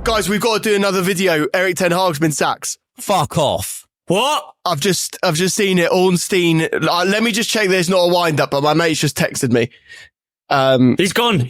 Guys, we've got to do another video. Erik Ten Hag's been sacked. Fuck off. What? I've just seen it. Ornstein. Let me just check there's not a wind up, but my mate's just texted me. He's gone.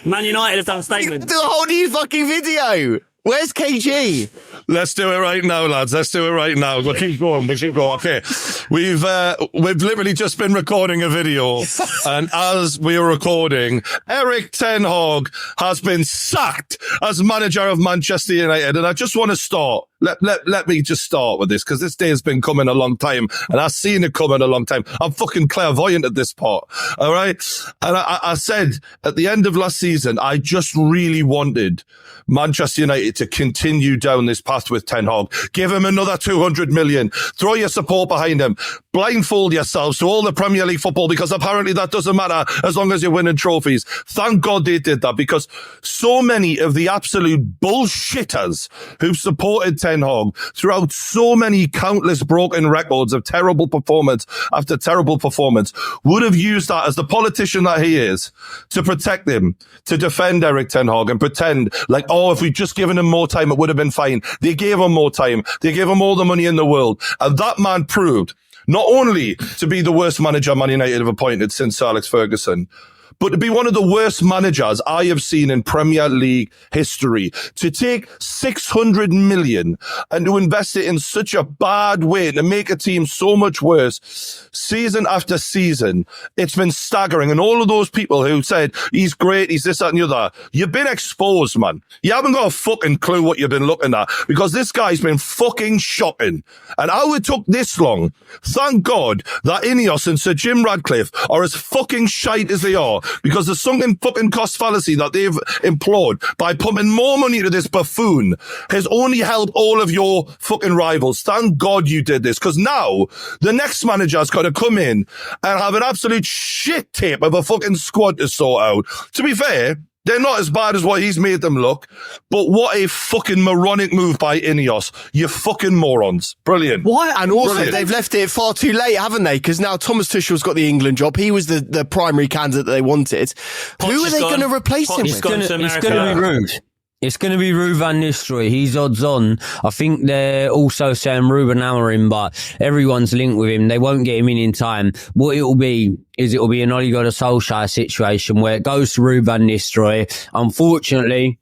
Man United have done a statement. Do a whole new fucking video. Where's KG? Let's do it right now, lads. Let's do it right now. We'll keep going. Okay. We've literally just been recording a video. And as we are recording, Erik Ten Hag has been sacked as manager of Manchester United. And I just want to start. Let me just start with this, because this day has been coming a long time, and I've seen it coming a long time. I'm fucking clairvoyant at this part. All right. And I said at the end of last season, I just really wanted Manchester United to continue down this path with Ten Hag. Give him another 200 million. Throw your support behind him. Blindfold yourselves to all the Premier League football, because apparently that doesn't matter as long as you're winning trophies. Thank God they did that, because so many of the absolute bullshitters who supported Ten Hag throughout so many countless broken records of terrible performance after terrible performance would have used that as the politician that he is to protect him, to defend Erik Ten Hag and pretend like, oh, if we'd just given him more time, it would have been fine. They gave him more time. They gave him all the money in the world. And that man proved not only to be the worst manager Man United have appointed since Sir Alex Ferguson, but to be one of the worst managers I have seen in Premier League history. To take 600 million and to invest it in such a bad way, to make a team so much worse, season after season, it's been staggering. And all of those people who said, he's great, he's this, that, and the other, you've been exposed, man. You haven't got a fucking clue what you've been looking at, because this guy's been fucking shocking. And how it took this long, thank God that INEOS and Sir Jim Radcliffe are as fucking shite as they are, because the sunken fucking cost fallacy that they've employed by pumping more money to this buffoon has only helped all of your fucking rivals. Thank God you did this, because now the next manager's got to come in and have an absolute shit tape of a fucking squad to sort out. To be fair, they're not as bad as what he's made them look, but what a fucking moronic move by INEOS. You fucking morons. Brilliant. Why? And also, Brilliant. they've left it far too late, haven't they? Because now Thomas Tuchel's got the England job. He was the primary candidate that they wanted. Who are they going to replace him with? It's going to be Ruud. It's going to be Ruud van Nistelrooy. He's odds on. I think they're also saying Ruben Amorim, but everyone's linked with him. They won't get him in time. What it'll be is it'll be an Ole Gunnar Solskjaer situation where it goes to Ruud van Nistelrooy. Unfortunately,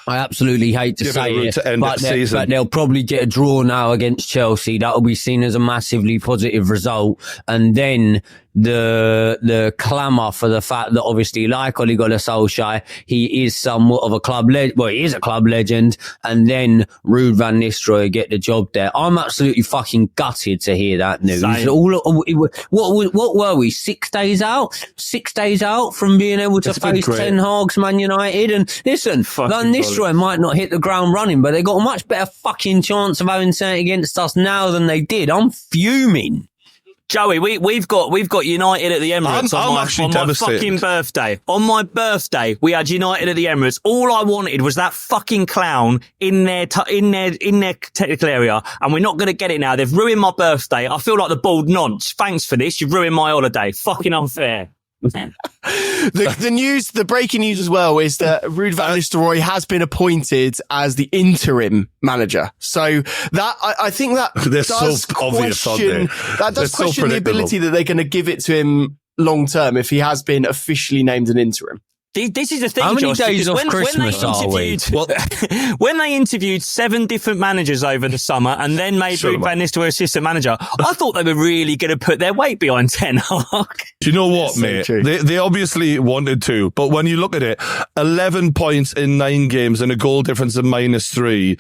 I absolutely hate to say it, but they'll probably get a draw now against Chelsea. That'll be seen as a massively positive result. And then the clamour for the fact that obviously, like Ole Gunnar Solskjaer, he is somewhat of a he is a club legend, and then Ruud van Nistelrooy get the job there. I'm absolutely fucking gutted to hear that news. What were we, 6 days out? 6 days out from being able to face Ten Hag's Man United? And listen, Van Nistelrooy might not hit the ground running, but they got a much better fucking chance of having something against us now than they did. I'm fuming. Joey, we've got United at the Emirates on my fucking birthday. On my birthday, we had United at the Emirates. All I wanted was that fucking clown in their technical area, and we're not going to get it now. They've ruined my birthday. I feel like the bald nonce. Thanks for this. You've ruined my holiday. Fucking unfair. The breaking news as well is that Ruud van Nistelrooy has been appointed as the interim manager. So that I think that they're does so obvious, aren't they? That does question the ability that they're going to give it to him long term if he has been officially named an interim. This is the thing, How many Josh, days off Christmas are we? When they interviewed 7 different managers over the summer and then made Ruud van Nistelrooy assistant manager, I thought they were really going to put their weight behind Ten Hag. Do you know what, mate? They obviously wanted to, but when you look at it, 11 points in 9 games and a goal difference of -3,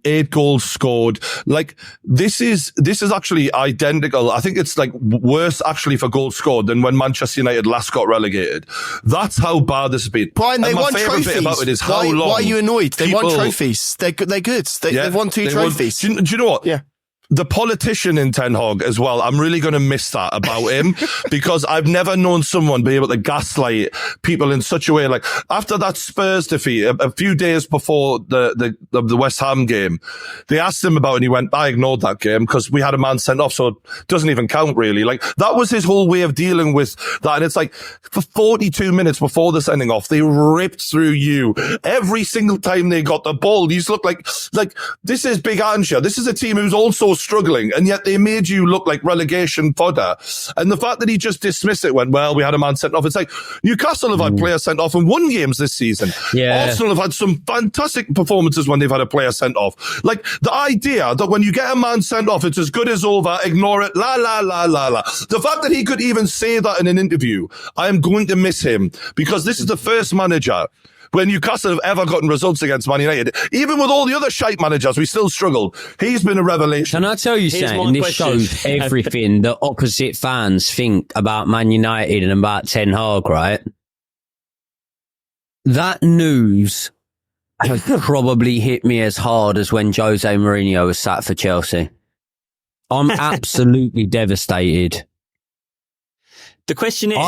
8 goals scored. Like, this is actually identical. I think it's like worse actually for goals scored than when Manchester United last got relegated. That's how bad this has been. Brian, they won trophies. Bit about it is how long. Why are you annoyed? They won trophies. They're good. They've won 2 trophies. Do you know what? Yeah. the politician in Ten Hag as well, I'm really going to miss that about him because I've never known someone be able to gaslight people in such a way. Like after that Spurs defeat, a few days before the West Ham game, they asked him about it and he went, I ignored that game because we had a man sent off, so it doesn't even count really. Like that was his whole way of dealing with that. And it's like for 42 minutes before the sending off, they ripped through you every single time they got the ball. These look like this is Big Ansia. This is a team who's also struggling, and yet they made you look like relegation fodder. And the fact that he just dismissed it, went, well, we had a man sent off. It's like Newcastle have had players sent off and won games this season. Yeah. Arsenal have had some fantastic performances when they've had a player sent off. Like the idea that when you get a man sent off, it's as good as over, ignore it, la, la, la, la, la. The fact that he could even say that in an interview, I am going to miss him because this is the first manager when Newcastle have ever gotten results against Man United. Even with all the other shite managers, we still struggle. He's been a revelation. Can I tell you something? This shows everything that opposite fans think about Man United and about Ten Hag, right? That news has probably hit me as hard as when Jose Mourinho was sacked for Chelsea. I'm absolutely devastated. The question is,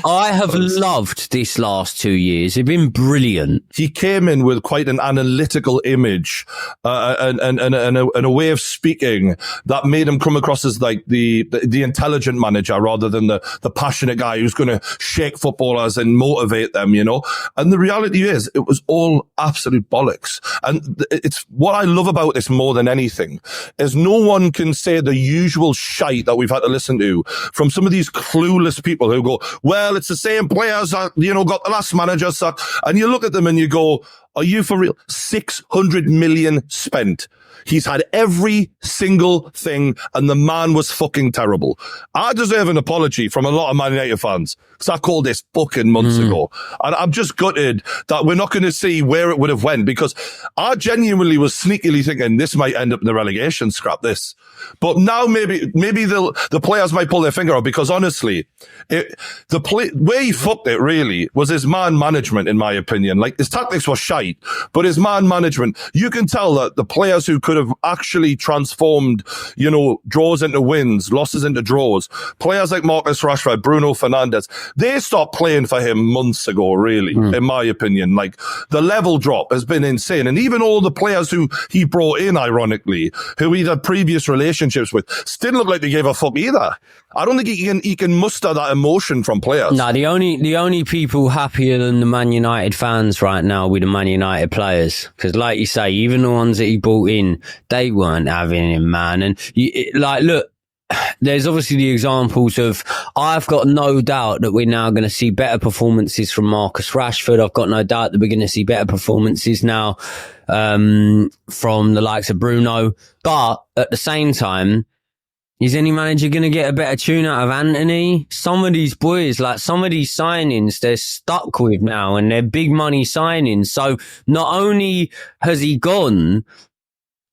I have loved this last 2 years. They've been brilliant. He came in with quite an analytical image, and a way of speaking that made him come across as like the intelligent manager rather than the passionate guy who's going to shake footballers and motivate them, you know? And the reality is it was all absolute bollocks. And it's what I love about this more than anything is no one can say the usual shite that we've had to listen to from some of these clueless people who go, well, it's the same players that, you know, got the last manager sacked. And you look at them and you go, are you for real? 600 million spent. He's had every single thing and the man was fucking terrible. I deserve an apology from a lot of Man United fans because I called this fucking months ago. And I'm just gutted that we're not going to see where it would have went because I genuinely was sneakily thinking this might end up in the relegation, scrap this. But now maybe the players might pull their finger out because honestly, where he fucked it really was his man management, in my opinion. Like his tactics were shite, but his man management, you can tell that the players who could have actually transformed, you know, draws into wins, losses into draws, players like Marcus Rashford, Bruno Fernandes, they stopped playing for him months ago, really, in my opinion. Like the level drop has been insane. And even all the players who he brought in, ironically, who he'd had previous relationships with, still look like they gave a fuck either. I don't think he can muster that emotion from players. No, the only people happier than the Man United fans right now with the Man United players. Because like you say, even the ones that he brought in, they weren't having him, man. And look, there's obviously the examples of, I've got no doubt that we're now going to see better performances from Marcus Rashford. I've got no doubt that we're going to see better performances now from the likes of Bruno. But at the same time, is any manager going to get a better tune out of Anthony? Some of these boys, like some of these signings, they're stuck with now and they're big money signings. So not only has he gone,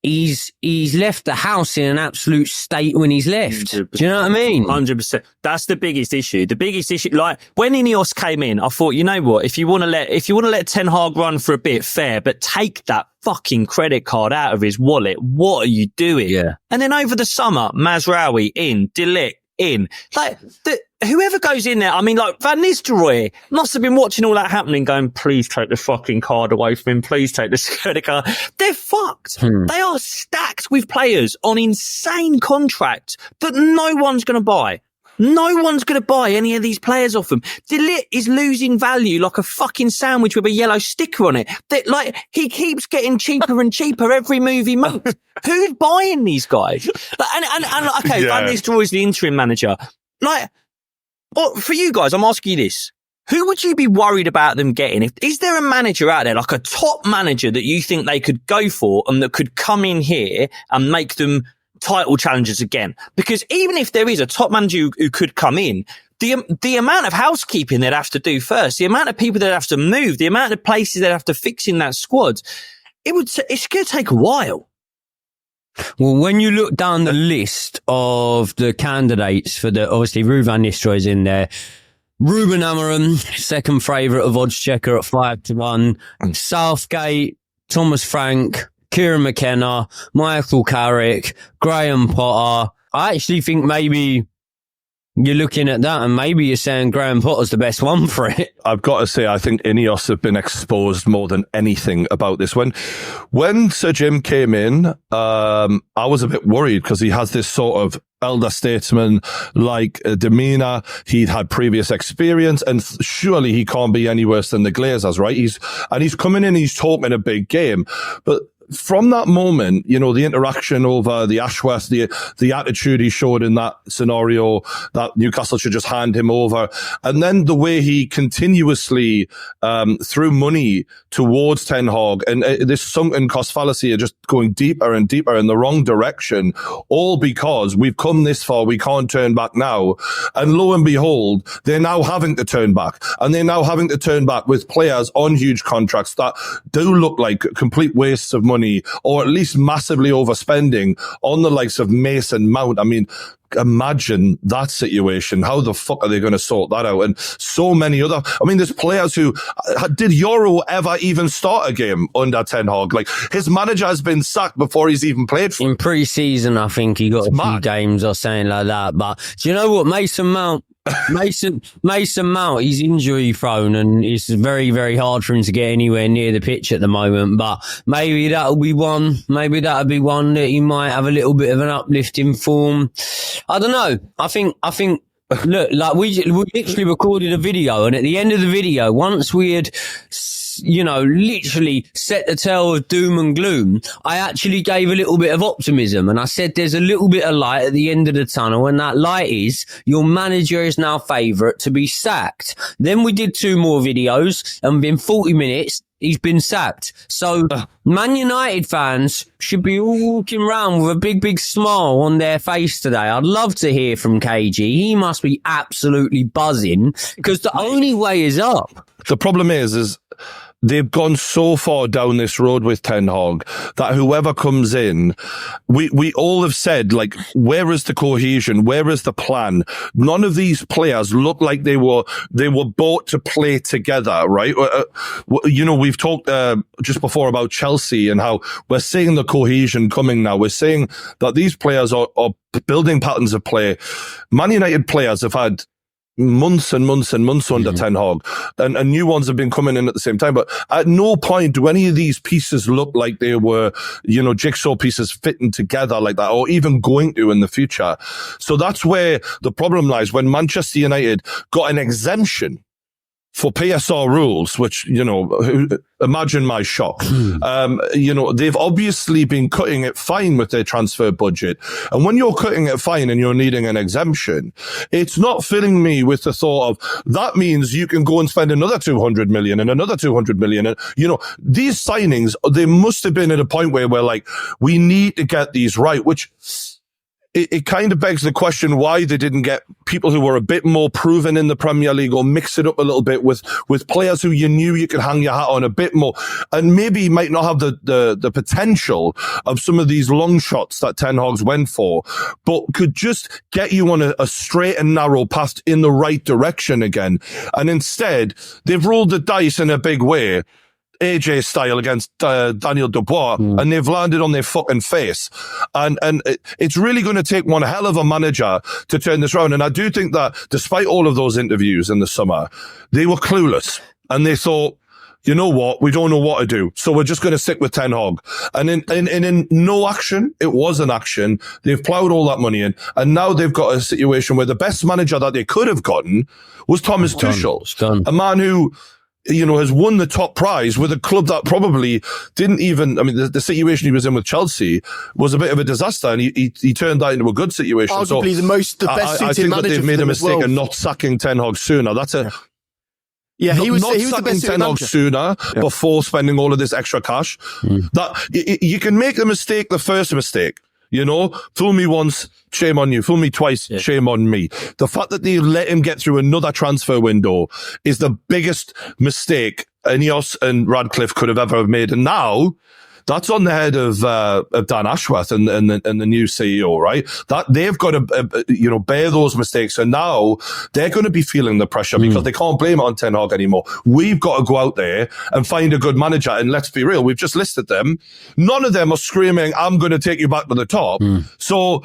he's left the house in an absolute state when he's left. 100%. Do you know what I mean? 100%. That's the biggest issue. The biggest issue, like when INEOS came in, I thought, you know what? If you want to let Ten Hag run for a bit, fair, but take that fucking credit card out of his wallet. What are you doing? Yeah. And then over the summer, Mazraoui in, De Ligt in. Like, whoever goes in there, I mean, like, Van Nistelrooy must have been watching all that happening going, please take the fucking card away from him. Please take the credit card. They're fucked. They are stacked with players on insane contracts that no one's going to buy. No one's going to buy any of these players off them. De Ligt is losing value like a fucking sandwich with a yellow sticker on it. Like, he keeps getting cheaper and cheaper every move he makes. Who's buying these guys? Okay, Van Nistelrooy is the interim manager. Like, for you guys, I'm asking you this. Who would you be worried about them getting? Is there a manager out there, like a top manager that you think they could go for and that could come in here and make them title challengers again? Because even if there is a top manager who could come in, the amount of housekeeping they'd have to do first, the amount of people they'd have to move, the amount of places they'd have to fix in that squad, it's going to take a while. Well, when you look down the list of the candidates for obviously Ruud van Nistelrooy's in there, Ruben Amorim, second favourite of Oddschecker at 5-1, Southgate, Thomas Frank, Kieran McKenna, Michael Carrick, Graham Potter. I actually think maybe you're looking at that and maybe you're saying Graham Potter's the best one for it. I've got to say, I think INEOS have been exposed more than anything about this. When Sir Jim came in, I was a bit worried because he has this sort of elder statesman-like demeanour. He'd had previous experience, and surely he can't be any worse than the Glazers, right? He's coming in, he's talking a big game. But from that moment, you know, the interaction over the Ashworth, the attitude he showed in that scenario that Newcastle should just hand him over, and then the way he continuously threw money towards Ten Hag, and this sunken cost fallacy of just going deeper and deeper in the wrong direction, all because we've come this far, we can't turn back now. And lo and behold, they're now having to turn back, and they're now having to turn back with players on huge contracts that do look like complete wastes of money, or at least massively overspending on the likes of Mason Mount. I mean, imagine that situation. How the fuck are they going to sort that out? And so many other, I mean, there's players who, did Euro ever even start a game under Ten Hag? Like, his manager has been sacked before he's even played for. In pre-season, I think he got a few games or something like that. But do you know what? Mason Mount, he's injury prone and it's very, very hard for him to get anywhere near the pitch at the moment. But maybe that'll be one. Maybe that'll be one that he might have a little bit of an uplift in form. I don't know. I think, look, like we literally recorded a video, and at the end of the video, once we had, you know, literally set the tale of doom and gloom, I actually gave a little bit of optimism, and I said there's a little bit of light at the end of the tunnel, and that light is your manager is now favourite to be sacked. Then we did 2 more videos, and within 40 minutes, he's been sacked. So Man United fans should be all walking around with a big, big smile on their face today. I'd love to hear from KG. He must be absolutely buzzing because the only way is up. The problem is they've gone so far down this road with Ten Hag that whoever comes in, we all have said, like, where is the cohesion? Where is the plan? None of these players look like they were bought to play together, right? You know, we've talked just before about Chelsea and how we're seeing the cohesion coming now. We're seeing that these players are building patterns of play. Man United players have had months and months and months under Ten Hag, and new ones have been coming in at the same time. But at no point do any of these pieces look like they were, you know, jigsaw pieces fitting together like that, or even going to in the future. So that's where the problem lies. When Manchester United got an exemption for PSR rules, which, you know, imagine my shock. You know, they've obviously been cutting it fine with their transfer budget. And when you're cutting it fine and you're needing an exemption, it's not filling me with the thought of, that means you can go and spend another 200 million and another 200 million. And, you know, these signings, they must have been at a point where we're like, we need to get these right, which it kind of begs the question why they didn't get people who were a bit more proven in the Premier League, or mix it up a little bit with players who you knew you could hang your hat on a bit more, and maybe might not have the potential of some of these long shots that Ten Hag's went for, but could just get you on a straight and narrow path in the right direction again. And instead, they've rolled the dice in a big way, AJ style, against Daniel Dubois, and they've landed on their fucking face. And it's really going to take one hell of a manager to turn this around. And I do think that despite all of those interviews in the summer, they were clueless, and they thought, you know what, we don't know what to do, so we're just going to stick with Ten Hag. And in no action, it was an action. They've ploughed all that money in, and now they've got a situation where the best manager that they could have gotten was Thomas Tuchel, a man who, you know, has won the top prize with a club that probably didn't even, I mean, the situation he was in with Chelsea was a bit of a disaster, and he turned that into a good situation. Arguably the best suited I think manager that they've made a mistake well. in not sacking Ten Hag sooner. That's a... Yeah, he was not the best Ten Hag sooner before spending all of this extra cash. That you can make the mistake, the first mistake. You know, fool me once, shame on you. Fool me twice, shame on me. The fact that they let him get through another transfer window is the biggest mistake INEOS and Radcliffe could have ever made. And now That's on the head of Dan Ashworth and the new CEO, right? That they've got to, bear those mistakes. And now they're going to be feeling the pressure because they can't blame it on Ten Hag anymore. We've got to go out there and find a good manager. And let's be real, we've just listed them. None of them are screaming, I'm going to take you back to the top. So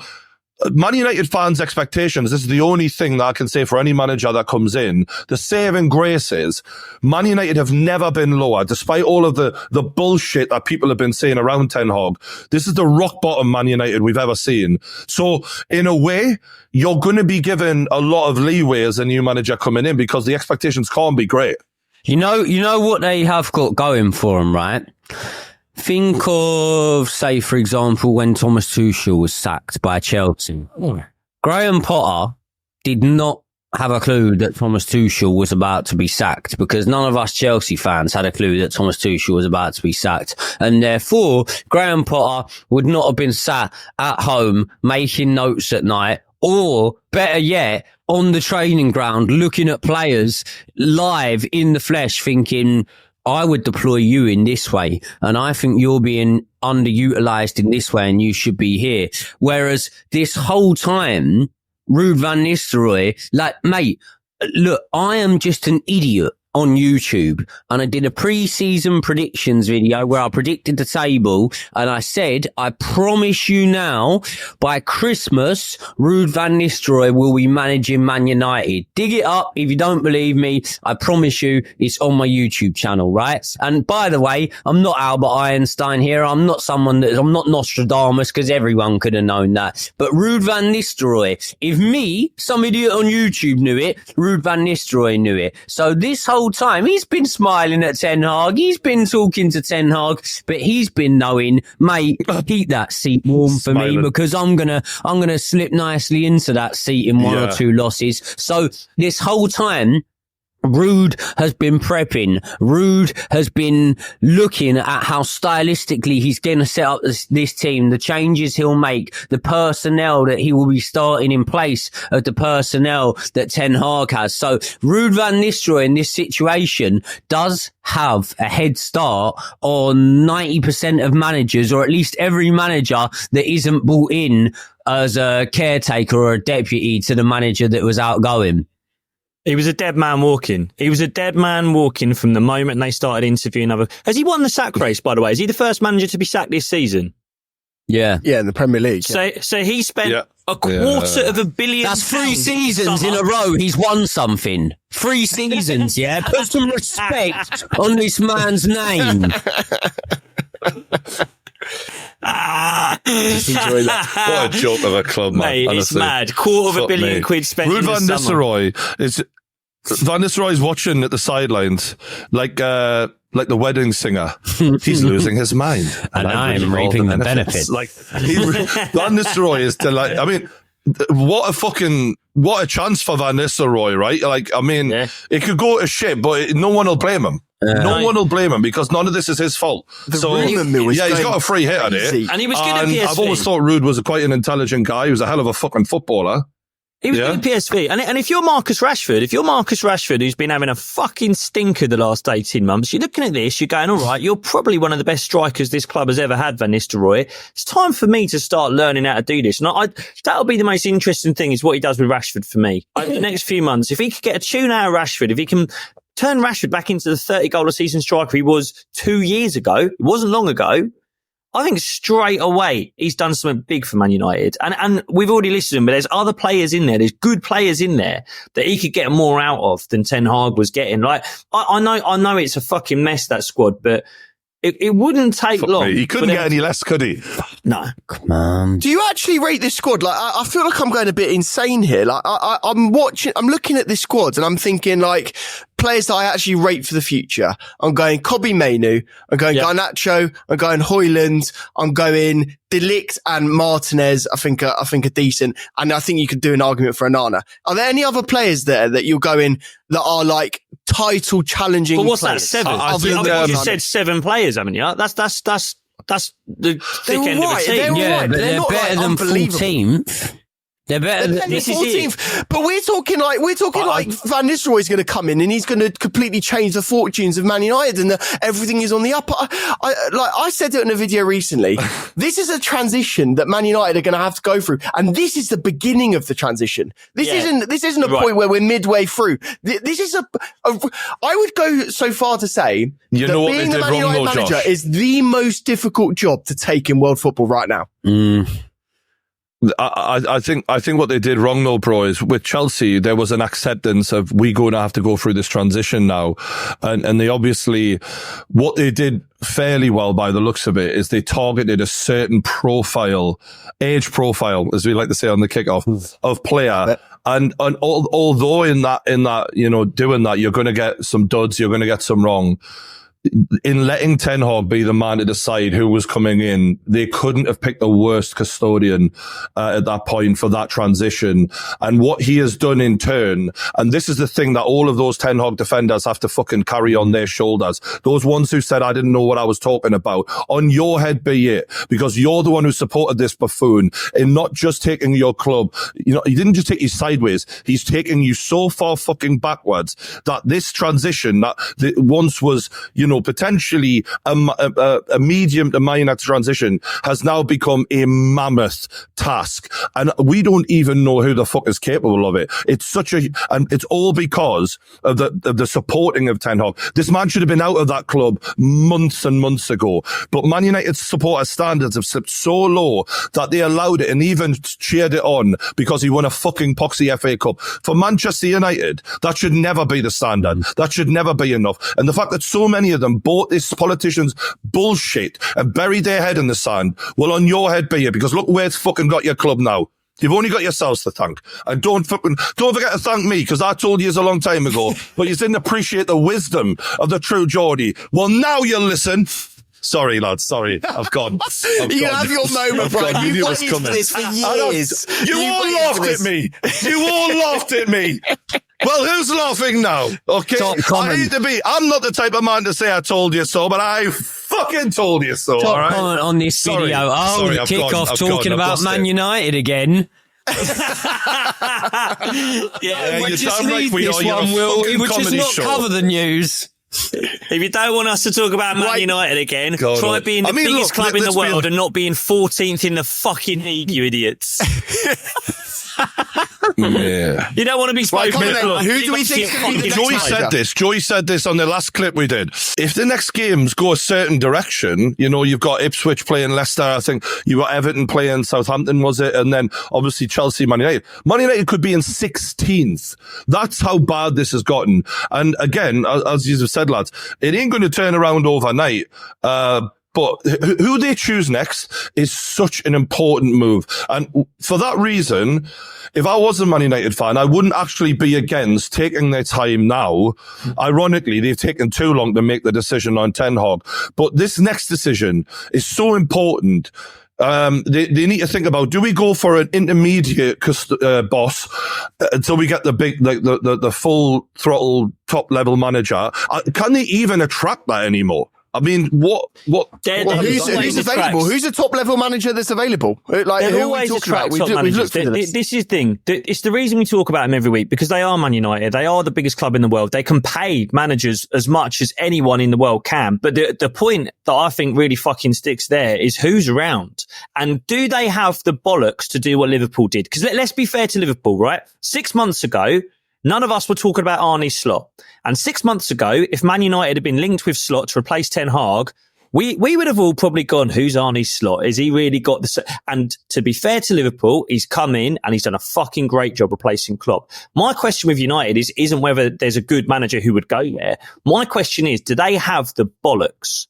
Man United fans' expectations, this is the only thing that I can say for any manager that comes in. The saving grace is Man United have never been lower, despite all of the bullshit that people have been saying around Ten Hag. This is the rock bottom Man United we've ever seen. So in a way, you're going to be given a lot of leeway as a new manager coming in because the expectations can't be great. You know what they have got going for them, right? Think of, say, for example, when Thomas Tuchel was sacked by Chelsea. Graham Potter did not have a clue that Thomas Tuchel was about to be sacked because none of us Chelsea fans had a clue that Thomas Tuchel was about to be sacked. And therefore, Graham Potter would not have been sat at home making notes at night, or better yet, on the training ground looking at players live in the flesh thinking, I would deploy you in this way, and I think you're being underutilized in this way, and you should be here. Whereas this whole time, Ruud van Nistelrooy, like, mate, look, I am just an idiot on YouTube, and I did a pre-season predictions video where I predicted the table, and I said, I promise you now, by Christmas, Ruud van Nistelrooy will be managing Man United. Dig it up if you don't believe me. I promise you, it's on my YouTube channel, right? And by the way, I'm not Albert Einstein here. I'm not Nostradamus, because everyone could have known that. But Ruud van Nistelrooy, if me, some idiot on YouTube knew it, Ruud van Nistelrooy knew it. So this whole time he's been smiling at Ten Hag, he's been talking to Ten Hag, but he's been knowing, mate, keep that seat warm for me because I'm gonna slip nicely into that seat in one or two losses. So this whole time Ruud has been prepping. Ruud has been looking at how stylistically he's going to set up this team, the changes he'll make, the personnel that he will be starting in place of the personnel that Ten Hag has. So Ruud van Nistelrooy in this situation does have a head start on 90% of managers, or at least every manager that isn't brought in as a caretaker or a deputy to the manager that was outgoing. He was a dead man walking. He was a dead man walking from the moment they started interviewing other. Has he won the sack race, by the way? Is he the first manager to be sacked this season? Yeah. Yeah, in the Premier League. So he spent a quarter of $1 billion. That's 3 seasons in a row he's won something. 3 seasons, yeah? Put some respect on this man's name. Just enjoy that. What a joke of a club, man. Mate, honestly. It's mad. Quarter of $1 billion quid spent Ruud in the van Nistelrooy is... Van Nistelrooy's watching at the sidelines like the wedding singer. He's losing his mind. And I'm reaping the benefits. Like, Van Nistelrooy is delighted. I mean, what a chance for Van Nistelrooy, right? Like, I mean, it could go to shit, but no one will blame him. No one will blame him because none of this is his fault. He's got a free hit at it. And he was good at PSV. I've always thought Ruud was quite an intelligent guy. He was a hell of a fucking footballer. He was good at PSV. And if you're Marcus Rashford, who's been having a fucking stinker the last 18 months, you're looking at this, you're going, all right, you're probably one of the best strikers this club has ever had, Van Nistelrooy. It's time for me to start learning how to do this. And that'll be the most interesting thing is what he does with Rashford for me. Over the next few months, if he could get a tune out of Rashford, if he can turn Rashford back into the 30-goal-a-season striker he was 2 years ago, it wasn't long ago, I think straight away he's done something big for Man United. And we've already listed him, but there's other players in there. There's good players in there that he could get more out of than Ten Hag was getting. Like, I know it's a fucking mess, that squad, but it wouldn't take long. He couldn't get any less, could he? No. Come on. Do you actually rate this squad? Like, I feel like I'm going a bit insane here. Like, I'm looking at this squad and I'm thinking like, players that I actually rate for the future. I'm going Kobbie Mainoo. I'm going Garnacho. I'm going Højlund. I'm going De Ligt and Martinez. I think are decent. And I think you could do an argument for Onana. Are there any other players there that you're going that are like title challenging? But what's players? that? 7? You said 7 players, haven't you? That's the thick end of the team. They're but they're better than 14th. They're better than this. 14th, but we're talking like Van Nistelrooy's going to come in and he's going to completely change the fortunes of Man United and everything is on the up. I said it in a video recently. This is a transition that Man United are going to have to go through, and this is the beginning of the transition. This isn't a point where we're midway through. This is I would go so far to say that being the Man United manager is the most difficult job to take in world football right now. I think what they did wrong though, bro, is with Chelsea, there was an acceptance of we going to have to go through this transition now. And they obviously, what they did fairly well by the looks of it is they targeted a certain age profile, as we like to say on the kickoff, of player. And although in that, doing that, you're going to get some duds, you're going to get some wrong. In letting Ten Hag be the man to decide who was coming in, they couldn't have picked the worst custodian at that point for that transition. And what he has done in turn, and this is the thing that all of those Ten Hag defenders have to fucking carry on their shoulders. Those ones who said, I didn't know what I was talking about. On your head be it, because you're the one who supported this buffoon in not just taking your club. He didn't just take you sideways. He's taking you so far fucking backwards that this transition that once was, potentially a medium to minor transition has now become a mammoth task. And we don't even know who the fuck is capable of it. And it's all because of the supporting of Ten Hag. This man should have been out of that club months and months ago. But Man United's supporter standards have slipped so low that they allowed it and even cheered it on because he won a fucking poxy FA Cup. For Manchester United, that should never be the standard. That should never be enough. And the fact that so many of them bought this politicians' bullshit and buried their head in the sand, well, on your head be it, because look where it's fucking got your club now. You've only got yourselves to thank. And don't forget to thank me, because I told you a long time ago, but you didn't appreciate the wisdom of the true Geordie. Well, now you'll listen. Sorry, lads. Sorry. I've gone. You have your moment, bro. You've waited for this for years. You all laughed at me. You all laughed at me. Well, who's laughing now? Okay. I'm not the type of man to say I told you so, but I fucking told you so. Top all right? comment on this video. The kickoff talking about Man United again. We just need this one, Will. It would just not cover the news. If you don't want us to talk about Man United again, try being the biggest club in the world and not being 14th in the fucking league, you idiots. Yeah. You don't want to be spoken about. Who do we think Joey said this on the last clip we did. If the next games go a certain direction, you've got Ipswich playing Leicester, I think you got Everton playing Southampton, was it? And then obviously Chelsea, Man United. Man United could be in 16th. That's how bad this has gotten. And again, as you have said, lads, it ain't going to turn around overnight. But who they choose next is such an important move. And for that reason, if I was a Man United fan, I wouldn't actually be against taking their time now. Ironically, they've taken too long to make the decision on Ten Hag. But this next decision is so important. They need to think about, do we go for an intermediate boss until we get the big, the full throttle top level manager? Can they even attract that anymore? I mean, what? Who's available? Who's a top level manager that's available? They're always attract top managers. This is the thing. It's the reason we talk about them every week, because they are Man United. They are the biggest club in the world. They can pay managers as much as anyone in the world can. But the point that I think really fucking sticks there is who's around. And do they have the bollocks to do what Liverpool did? Because let's be fair to Liverpool, right? 6 months ago, none of us were talking about Arne Slot. And 6 months ago, if Man United had been linked with Slot to replace Ten Hag, we would have all probably gone, who's Arne Slot? Has he really got this? And to be fair to Liverpool, he's come in and he's done a fucking great job replacing Klopp. My question with United isn't whether there's a good manager who would go there. My question is, do they have the bollocks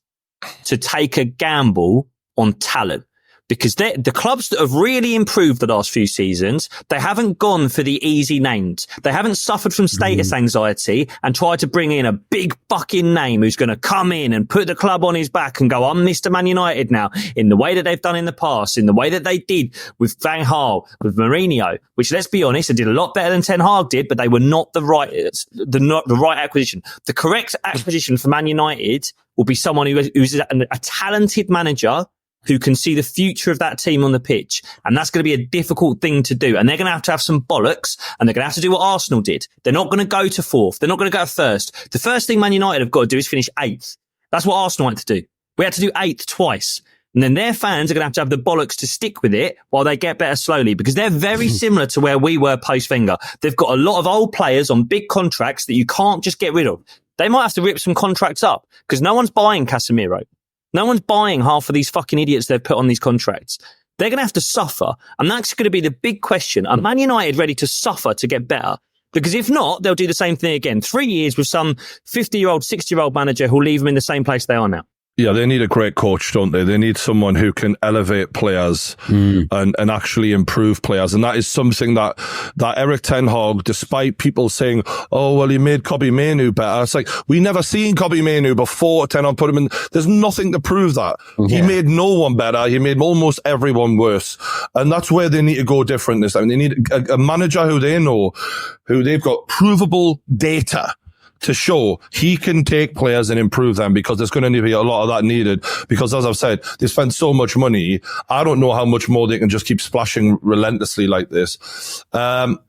to take a gamble on talent? Because the clubs that have really improved the last few seasons, they haven't gone for the easy names. They haven't suffered from status anxiety and tried to bring in a big fucking name who's going to come in and put the club on his back and go, I'm Mr. Man United now, in the way that they've done in the past, in the way that they did with Van Gaal, with Mourinho, which, let's be honest, they did a lot better than Ten Hag did, but they were not the right acquisition. The correct acquisition for Man United will be someone who's a talented manager who can see the future of that team on the pitch. And that's going to be a difficult thing to do. And they're going to have some bollocks, and they're going to have to do what Arsenal did. They're not going to go to fourth. They're not going to go first. The first thing Man United have got to do is finish 8th. That's what Arsenal had to do. We had to do 8th twice. And then their fans are going to have the bollocks to stick with it while they get better slowly, because they're very similar to where we were post-Wenger. They've got a lot of old players on big contracts that you can't just get rid of. They might have to rip some contracts up because no one's buying Casemiro. No one's buying half of these fucking idiots they've put on these contracts. They're going to have to suffer. And that's going to be the big question. Are Man United ready to suffer to get better? Because if not, they'll do the same thing again. 3 years with some 50-year-old, 60-year-old manager who'll leave them in the same place they are now. Yeah, they need a great coach, don't they? They need someone who can elevate players and actually improve players. And that is something that Erik Ten Hag, despite people saying, oh, well, he made Kobbie Mainoo better. It's like, we never seen Kobbie Mainoo before Ten Hag put him in. There's nothing to prove that. Yeah. He made no one better. He made almost everyone worse. And that's where they need to go different this time. They need a manager who they know, who they've got provable data to show he can take players and improve them, because there's going to be a lot of that needed. Because as I've said, they spend so much money. I don't know how much more they can just keep splashing relentlessly like this.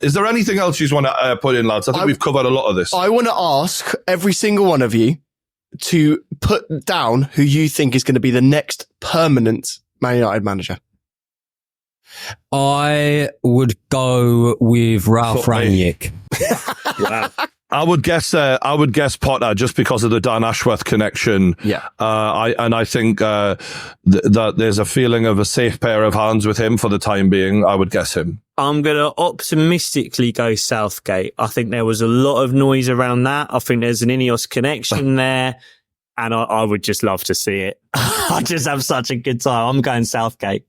Is there anything else you want to put in, lads? I think we've covered a lot of this. I want to ask every single one of you to put down who you think is going to be the next permanent Man United manager. I would go with Ralph Rangnick. Wow. I would guess Potter, just because of the Dan Ashworth connection. Yeah. I think that there's a feeling of a safe pair of hands with him for the time being. I would guess him. I'm going to optimistically go Southgate. I think there was a lot of noise around that. I think there's an INEOS connection there, and I would just love to see it. I just have such a good time. I'm going Southgate.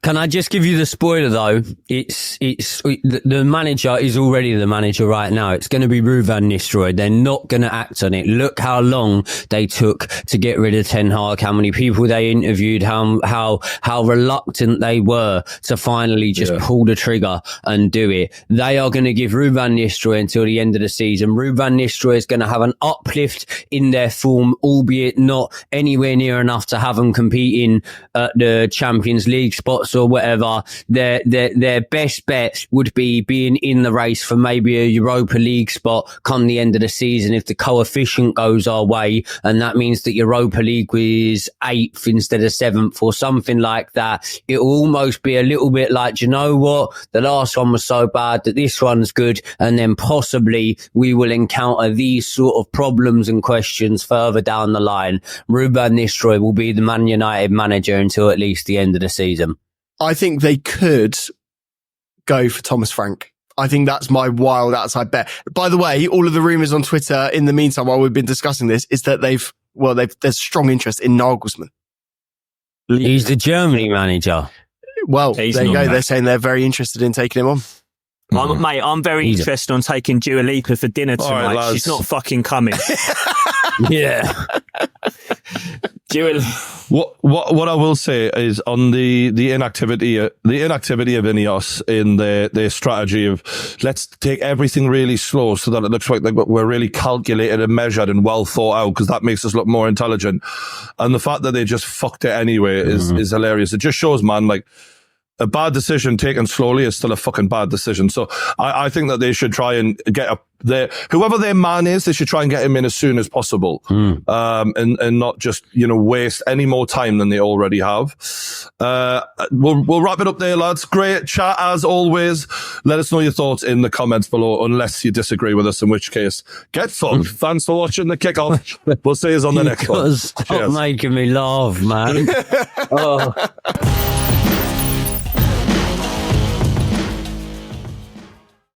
Can I just give you the spoiler though? The manager is already the manager right now. It's going to be Ruud van Nistelrooy. They're not going to act on it. Look how long they took to get rid of Ten Hag, how many people they interviewed, how reluctant they were to finally just pull the trigger and do it. They are going to give Ruud van Nistelrooy until the end of the season. Ruud van Nistelrooy is going to have an uplift in their form, albeit not anywhere near enough to have them competing at the Champions League spots or whatever. Their best bet would be being in the race for maybe a Europa League spot come the end of the season if the coefficient goes our way, and that means that Europa League is 8th instead of 7th or something like that. It will almost be a little bit like, do you know what, the last one was so bad that this one's good, and then possibly we will encounter these sort of problems and questions further down the line. Ruud van Nistelrooy will be the Man United manager until at least the end of the season. I think they could go for Thomas Frank. I think that's my wild outside bet. By the way, all of the rumours on Twitter in the meantime, while we've been discussing this, is that there's strong interest in Nagelsmann. He's the Germany manager. Well, there you go. They're saying they're very interested in taking him on. Mate, I'm very interested on taking Dua Lipa for dinner tonight. Right, she's not fucking coming. Yeah. What I will say is on the inactivity of INEOS in their strategy of let's take everything really slow so that it looks like we're really calculated and measured and well thought out, because that makes us look more intelligent. And the fact that they just fucked it anyway is hilarious. It just shows, man, like, a bad decision taken slowly is still a fucking bad decision. So I think that they should try and get whoever their man is, they should try and get him in as soon as possible. And not just, waste any more time than they already have. We'll wrap it up there, lads. Great chat as always. Let us know your thoughts in the comments below, unless you disagree with us, in which case, get fucked. Thanks for watching the kickoff. We'll see you on the next one. Stop making me laugh, man. Oh.